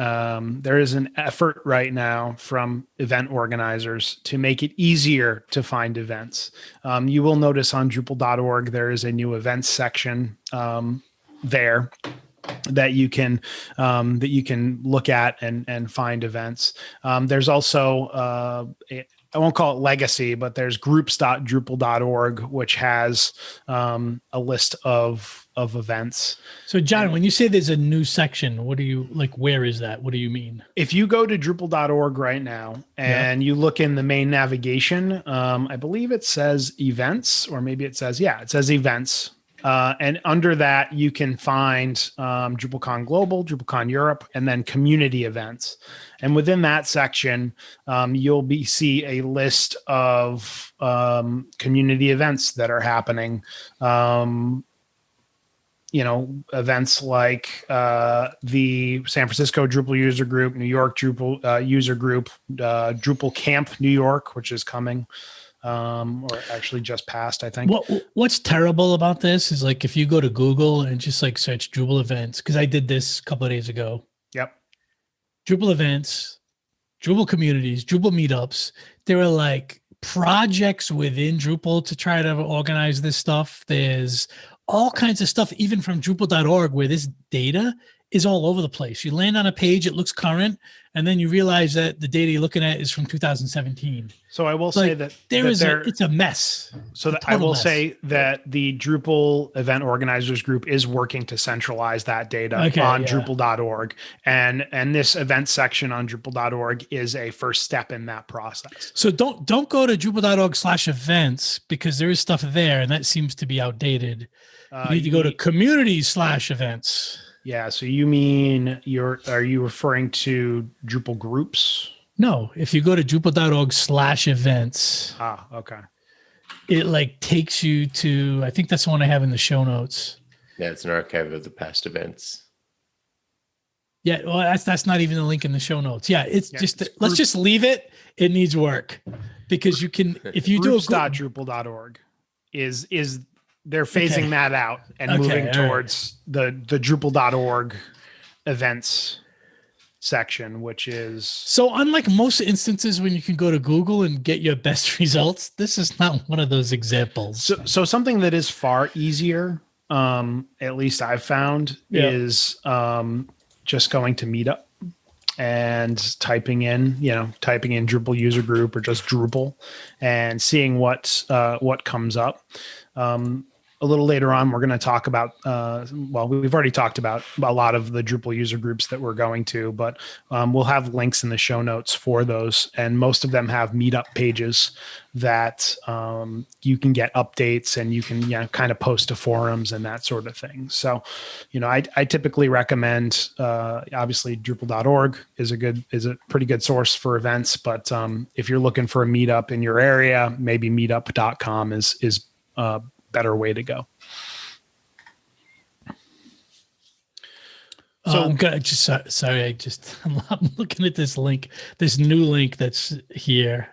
effort right now from event organizers to make it easier to find events. You will notice on Drupal.org there is a new events section there that you can look at and find events. There's also I won't call it legacy, but there's groups.drupal.org, which has a list of events. So John, when you say there's a new section, what do you like? Where is that? What do you mean? If you go to Drupal.org right now and you look in the main navigation, I believe it says events, or maybe it says events. And under that, you can find Drupalcon Global, Drupalcon Europe, and then community events. And within that section, you'll see a list of community events that are happening. Events like the San Francisco Drupal User Group, New York Drupal User Group, Drupal Camp New York, which is coming. Or actually just passed, I think. What's terrible about this is like if you go to Google and just like search Drupal events, because I did this a couple of days ago. Yep. Drupal events, Drupal communities, Drupal meetups. There are like projects within Drupal to try to organize this stuff. There's all kinds of stuff, even from Drupal.org, where this data is all over the place. You land on a page, it looks current, and then you realize that the data you're looking at is from 2017. So I will say that it's a mess. So It's a I will total mess. say that the Drupal event organizers group is working to centralize that data on Drupal.org, and this event section on Drupal.org is a first step in that process. So don't go to Drupal.org/events, because there is stuff there, and that seems to be outdated. You need to go to community/events. Yeah. So you mean are you referring to Drupal groups? No, if you go to Drupal.org/events. Okay. It like takes you to, I think that's the one I have in the show notes. Yeah, it's an archive of the past events. Yeah, well, that's not even the link in the show notes. Yeah, it's let's just leave it. It needs work, because you can, if you do a Drupal.org is they're phasing that out and moving towards the Drupal.org events section, which is, so unlike most instances when you can go to Google and get your best results, this is not one of those examples. So something that is far easier, at least I've found, is just going to Meetup and typing in Drupal user group or just Drupal and seeing what comes up. A little later on, we're going to talk about, we've already talked about a lot of the Drupal user groups that we're going to, but we'll have links in the show notes for those. And most of them have Meetup pages that you can get updates, and you can kind of post to forums and that sort of thing. So, I typically recommend, obviously Drupal.org is a pretty good source for events, but if you're looking for a meetup in your area, maybe meetup.com is better way to go. So I'm looking at this link, this new link that's here.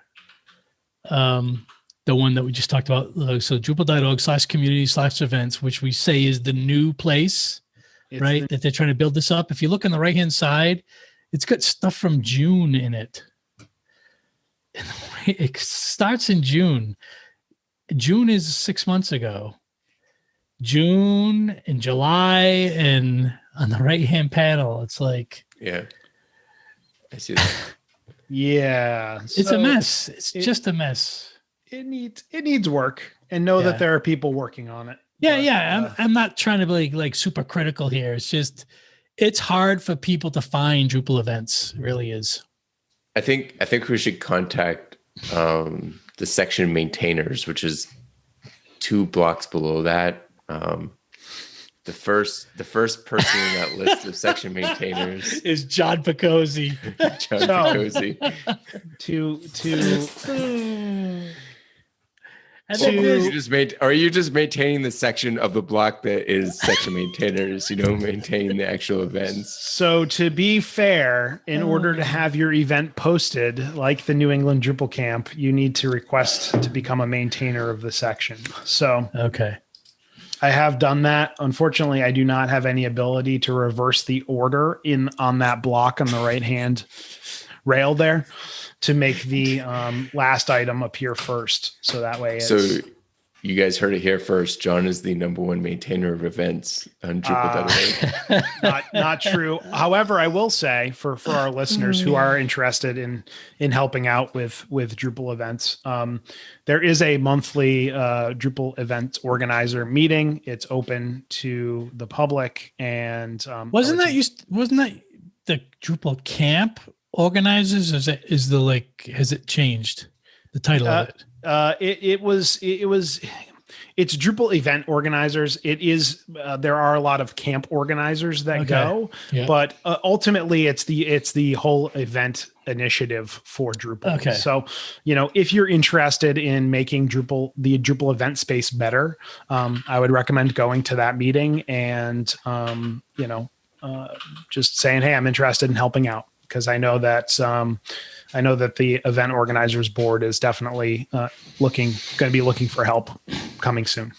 The one that we just talked about. So Drupal.org/community/events, which we say is the new place, right? That they're trying to build this up. If you look on the right-hand side, it's got stuff from June in it. It starts in June. June is 6 months ago. June and July, and on the right-hand panel, it's like, yeah, I see that. Yeah, it's a mess. It's just a mess. It needs work, and that there are people working on it. Yeah, I'm not trying to be like super critical here. It's just, it's hard for people to find Drupal events. It really is. I think we should contact the section maintainers, which is 2 blocks below that. The first person in that list of section maintainers is John Picozzi. Are you just maintaining the section of the block that is section maintainers? You don't maintain the actual events. So to be fair, in order to have your event posted, like the New England Drupal Camp, you need to request to become a maintainer of the section. So I have done that. Unfortunately, I do not have any ability to reverse the order on that block on the right-hand rail there to make the last item appear first. So that way it's... So you guys heard it here first. John is the #1 maintainer of events on Drupal.org. Not true. However, I will say for our listeners who are interested in helping out with Drupal events, there is a monthly Drupal event organizer meeting. It's open to the public, and wasn't that the Drupal camp organizers? Has it changed the title of it? It's Drupal event organizers. It is, there are a lot of camp organizers that go, but ultimately it's the whole event initiative for Drupal. Okay. So, if you're interested in making the Drupal event space better, I would recommend going to that meeting and, just saying, hey, I'm interested in helping out. Because I know that the event organizers board is definitely going to be looking for help coming soon.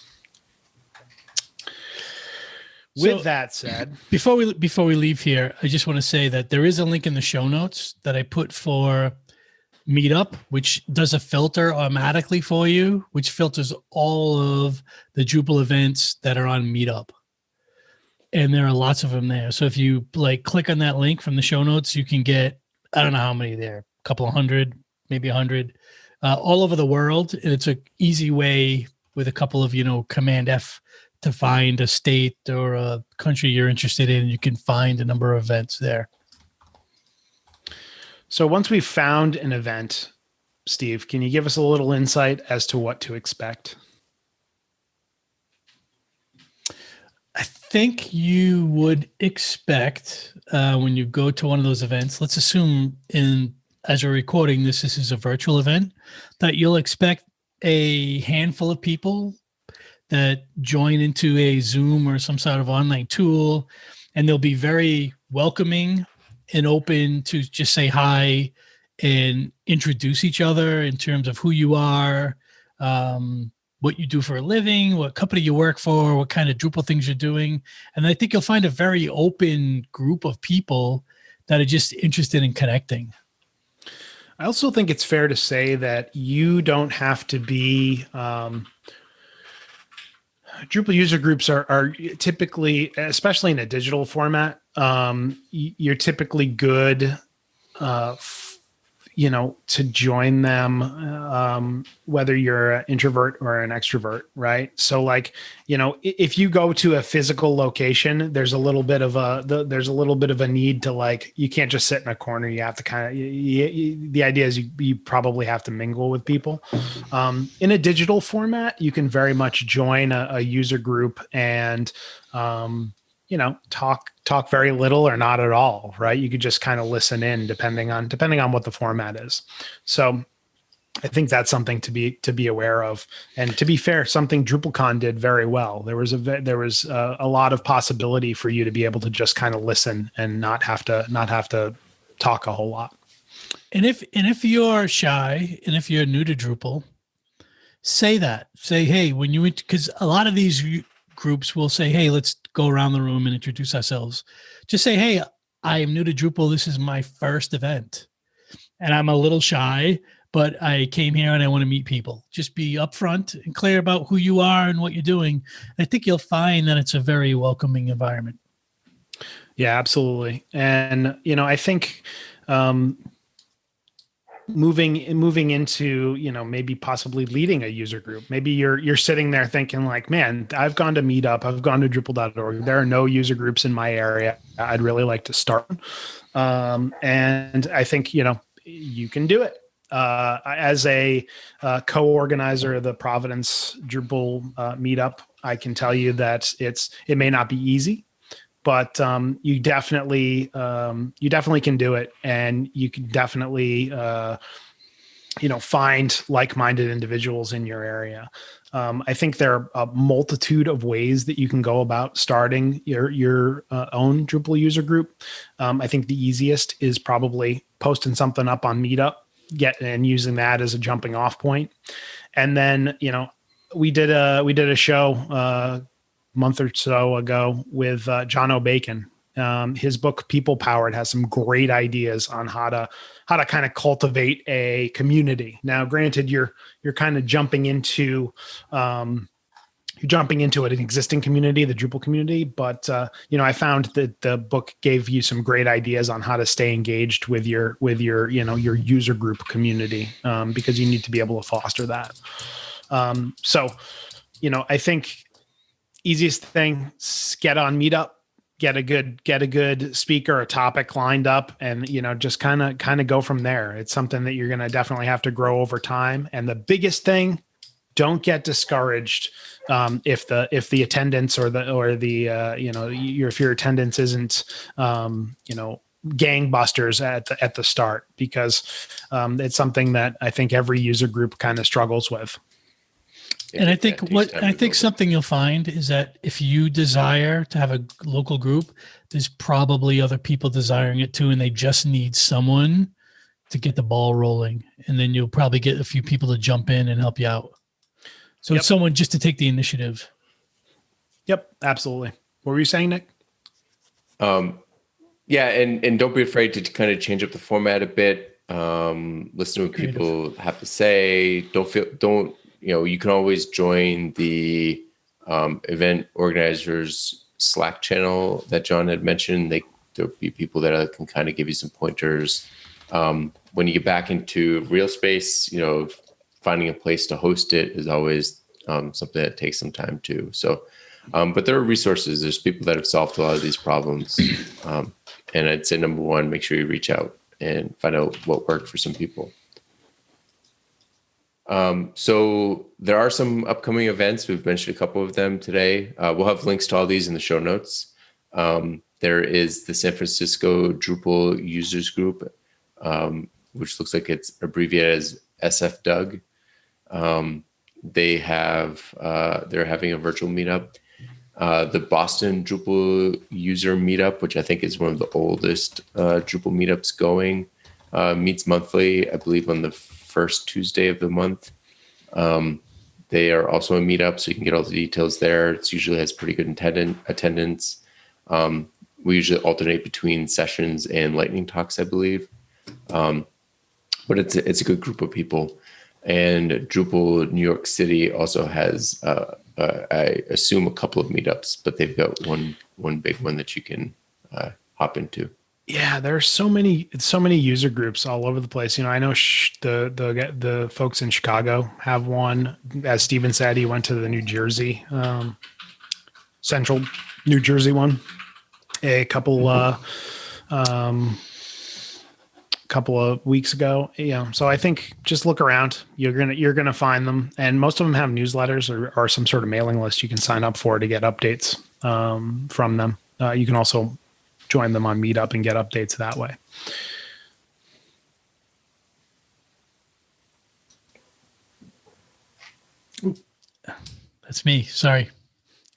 With that said, before we leave here, I just want to say that there is a link in the show notes that I put for Meetup, which does a filter automatically for you, which filters all of the Drupal events that are on Meetup. and there are lots of them there. So if you like click on that link from the show notes, you can get, I don't know how many there, a couple of hundred, maybe 100, all over the world. And it's an easy way with a couple of, Command F to find a state or a country you're interested in. You can find a number of events there. So once we've found an event, Steve, can you give us a little insight as to what to expect? I think you would expect when you go to one of those events, let's assume as we're recording this is a virtual event, that you'll expect a handful of people that join into a Zoom or some sort of online tool, and they'll be very welcoming and open to just say hi and introduce each other in terms of who you are, what you do for a living, what company you work for, what kind of Drupal things you're doing. And I think you'll find a very open group of people that are just interested in connecting. I also think it's fair to say that you don't have to be Drupal user groups are typically, especially in a digital format, you're typically good, to join them, whether you're an introvert or an extrovert, right? So if you go to a physical location, there's a little bit of a need to you can't just sit in a corner. You have to the idea is you probably have to mingle with people. In a digital format, you can very much join a user group and, talk very little or not at all, right? You could just kind of listen in depending on what the format is. So I think that's something to be aware of. And to be fair, something Drupalcon did very well. There was a lot of possibility for you to be able to just kind of listen and not have to talk a whole lot. And if you're shy and if you're new to Drupal, say, hey, because a lot of these groups will say, hey, let's go around the room and introduce ourselves. Just say, hey, I am new to Drupal. This is my first event and I'm a little shy, but I came here and I want to meet people. Just be upfront and clear about who you are and what you're doing. I think you'll find that it's a very welcoming environment. Yeah, absolutely. And, I think, moving into, maybe possibly leading a user group. Maybe you're sitting there thinking man, I've gone to Meetup, I've gone to Drupal.org. There are no user groups in my area. I'd really like to start. And I think, you can do it. As a co-organizer of the Providence Drupal Meetup, I can tell you that it may not be easy, but you definitely can do it, and you can definitely find like-minded individuals in your area. I think there are a multitude of ways that you can go about starting your own Drupal user group. I think the easiest is probably posting something up on Meetup, and using that as a jumping off point. And then, we did a show month or so ago with John O'Bacon. His book People Powered has some great ideas on how to kind of cultivate a community. Now, granted, you're kind of jumping into an existing community, the Drupal community, but I found that the book gave you some great ideas on how to stay engaged with your your user group community, because you need to be able to foster that. So I think easiest thing, get on Meetup, get a good speaker or topic lined up, and just kind of go from there. It's something that you're going to definitely have to grow over time. And the biggest thing, don't get discouraged if the attendance or if your attendance isn't gangbusters at the start, because it's something that I think every user group kind of struggles with. And I think something you'll find is that if you desire to have a local group, there's probably other people desiring it too, and they just need someone to get the ball rolling. And then you'll probably get a few people to jump in and help you out. So It's someone just to take the initiative. Yep, absolutely. What were you saying, Nick? Yeah, and don't be afraid to kind of change up the format a bit. Listen to what people have to say. You can always join the event organizers Slack channel that John had mentioned. There'll be people that can kind of give you some pointers. When you get back into real space, finding a place to host it is always something that takes some time too. So, but there are resources. There's people that have solved a lot of these problems. And I'd say number one, make sure you reach out and find out what worked for some people. So there are some upcoming events. We've mentioned a couple of them today. We'll have links to all these in the show notes. There is the San Francisco Drupal Users Group, which looks like it's abbreviated as SFDUG. They're having a virtual meetup. The Boston Drupal User Meetup, which I think is one of the oldest Drupal meetups going, meets monthly, I believe, on the first Tuesday of the month. They are also a meetup, so you can get all the details there. It usually has pretty good attendance. We usually alternate between sessions and lightning talks, I believe. But it's a good group of people. And Drupal New York City also has, I assume, a couple of meetups, but they've got one big one that you can hop into. Yeah, there's so many user groups all over the place. I know the folks in Chicago have one. As Steven said, he went to the New Jersey, Central New Jersey one a couple of weeks ago. So I think just look around. You're gonna find them, and most of them have newsletters or some sort of mailing list you can sign up for to get updates from them. You can also join them on Meetup and get updates that way. That's me. Sorry.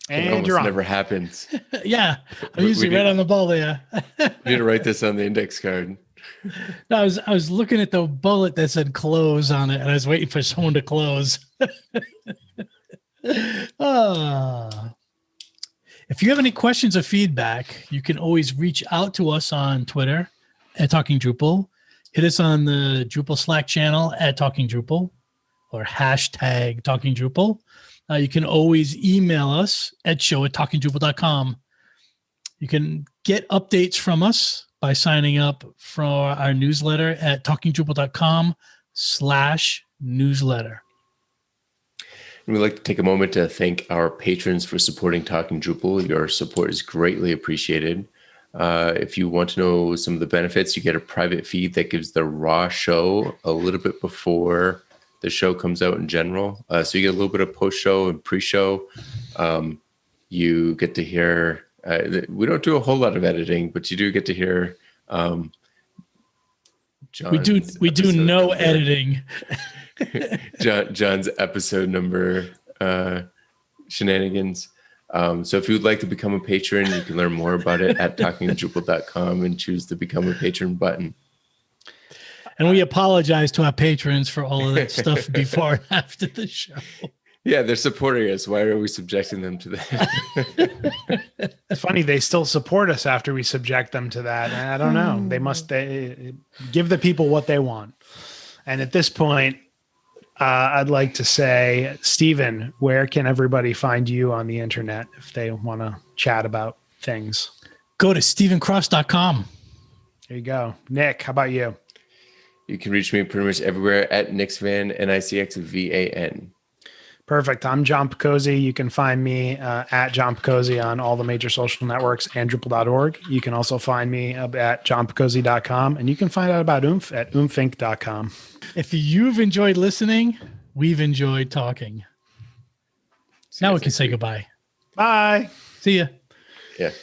And you're on. Never happens. Yeah, I'm usually right on the ball there. You need to write this on the index card. No, I was looking at the bullet that said close on it, and I was waiting for someone to close. If you have any questions or feedback, you can always reach out to us on Twitter at Talking Drupal. Hit us on the Drupal Slack channel at Talking Drupal or hashtag Talking Drupal. You can always email us at show@talkingdrupal.com. You can get updates from us by signing up for our newsletter at talkingdrupal.com/newsletter. And we'd like to take a moment to thank our patrons for supporting Talking Drupal. Your support is greatly appreciated. If you want to know some of the benefits, you get a private feed that gives the raw show a little bit before the show comes out in general. So you get a little bit of post-show and pre-show. You get to hear, we don't do a whole lot of editing, but you do get to hear we do no editing. John's episode number shenanigans. So if you would like to become a patron, you can learn more about it at talkingdrupal.com and choose the become a patron button. And we apologize to our patrons for all of that stuff before and after the show. Yeah, they're supporting us. Why are we subjecting them to that? It's funny, they still support us after we subject them to that. And I don't know. They give the people what they want. And at this point, I'd like to say, Steven, where can everybody find you on the internet if they want to chat about things? Go to stevencross.com. There you go. Nick, how about you? You can reach me pretty much everywhere at Nixvan, NICXVAN. Perfect. I'm John Picozzi. You can find me at John Picozzi on all the major social networks and Drupal.org. You can also find me at johnpicozzi.com, and you can find out about Oomph at oomphinc.com. If you've enjoyed listening, we've enjoyed talking. Now we can say goodbye. Bye. See ya. Yeah.